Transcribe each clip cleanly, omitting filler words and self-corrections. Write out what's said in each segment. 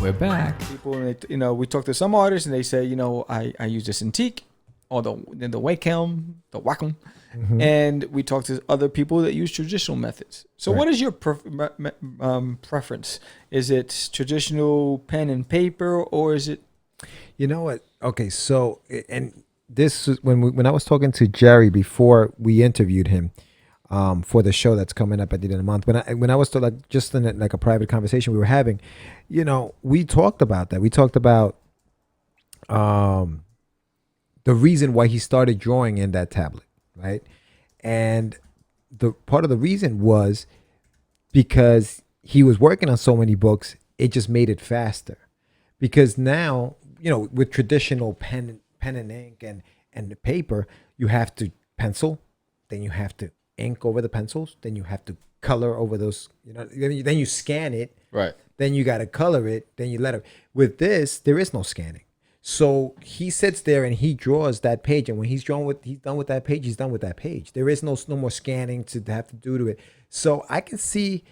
We're back. People, we talk to some artists and they say, I use the Cintiq or the Wacom, and we talk to other people that use traditional methods. So what is your preference? Is it traditional pen and paper, or is it? You know what? Okay, so and this is when I was talking to Jerry before we interviewed him for the show that's coming up at the end of the month. When I was just in a private conversation we were having, we talked about that. We talked about the reason why he started drawing in that tablet, right? And the part of the reason was because he was working on so many books, it just made it faster. Because now, with traditional pen and ink and the paper, you have to pencil, then you have to ink over the pencils, then you have to color over those, then you scan it, right? Then you got to color it, then you let it. With this, there is no scanning. So he sits there and he draws that page, and when he's done with that page, he's done with that page. There is no more scanning to have to do to it. So I can see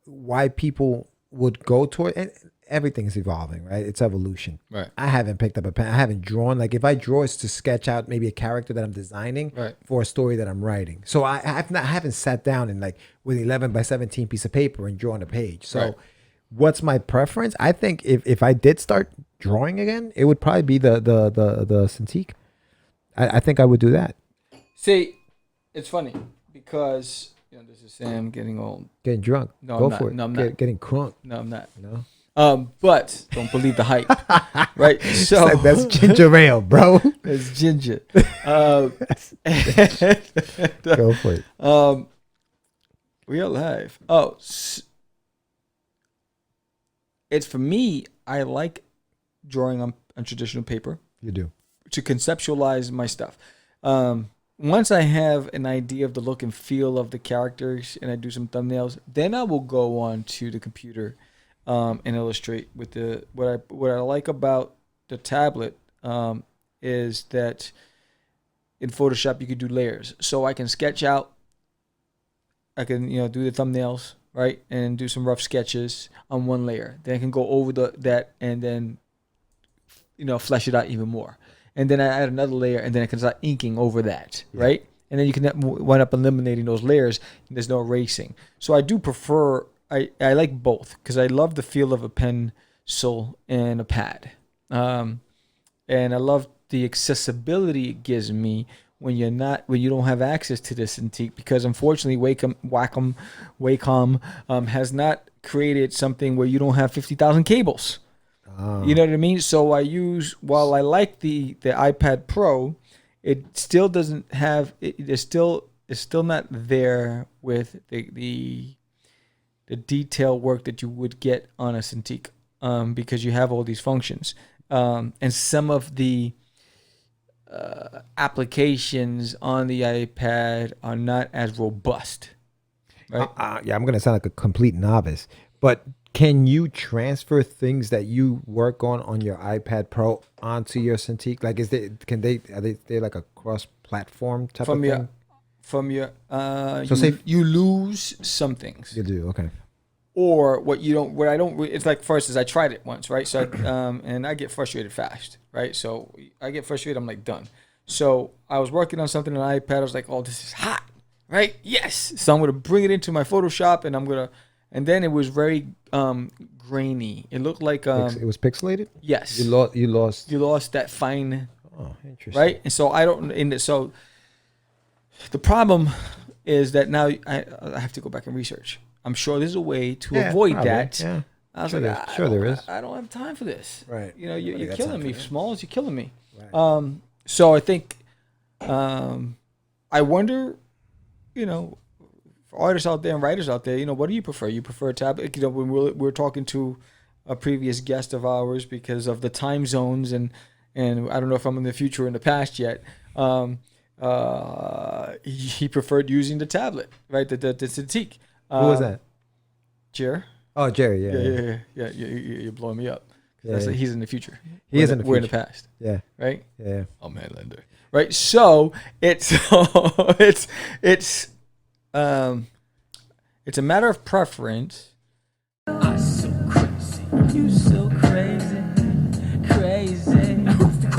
why people would go toward, and everything's evolving, right? It's evolution. Right. I haven't picked up a pen. I haven't drawn. Like if I draw, it's to sketch out maybe a character that I'm designing for a story that I'm writing. So I haven't sat down and with 11 by 17 piece of paper and drawn a page. So what's my preference? I think if I did start drawing again, it would probably be the Cintiq. I think I would do that. See, it's funny because this is Sam getting old, getting drunk. No, go I'm not. for it. No, I'm not. Getting crunk. No, I'm not. No. But don't believe the hype, right? So that's ginger ale, bro. It's ginger. Go for it. We are live. Oh, it's for me. I like drawing on traditional paper. You do. To conceptualize my stuff. Once I have an idea of the look and feel of the characters and I do some thumbnails, then I will go on to the computer and illustrate with what I like about the tablet is that in Photoshop you can do layers. So I can sketch out, I can do the thumbnails, right, and do some rough sketches on one layer. Then I can go over that and then flesh it out even more. And then I add another layer, and then I can start inking over that, right? And then you can wind up eliminating those layers, and there's no erasing. So I do prefer, I like both, because I love the feel of a pencil and a pad. And I love the accessibility it gives me when you don't have access to this Cintiq, because unfortunately Wacom has not created something where you don't have 50,000 cables. You know what I mean? So while I like the iPad Pro, it still doesn't have it's still not there with the detail work that you would get on a Cintiq, because you have all these functions, and some of the applications on the iPad are not as robust, right? I'm gonna sound like a complete novice, but can you transfer things that you work on your iPad Pro onto your Cintiq? Like, are they like a cross-platform type of thing? You lose some things. You do, okay. Or it's like, for instance, I tried it once, right? So, and I get frustrated fast, right? So I get frustrated, I'm like, done. So I was working on something on the iPad. I was like, oh, this is hot, right? Yes. So I'm going to bring it into my Photoshop, and then it was very grainy. It looked like it was pixelated. Yes, you lost that fine. Oh, interesting. Right, and so so the problem is that now I have to go back and research. I'm sure there's a way to avoid probably. that. Yeah. I was there is. I don't have time for this. Right. You're killing me. Smalls, you're killing me. Right. So I think, I wonder, for artists out there and writers out there, what do you prefer? You prefer a tablet? When we're talking to a previous guest of ours because of the time zones and I don't know if I'm in the future or in the past yet. He preferred using the tablet, right? The Cintiq. Who was that? Jerry. Oh, Jerry. Yeah. You're blowing me up. Yeah. He's in the future. We're in the past. Yeah. Right. Yeah. Oh man, Lender. Right. So it's a matter of preference. I'm so crazy. You so crazy.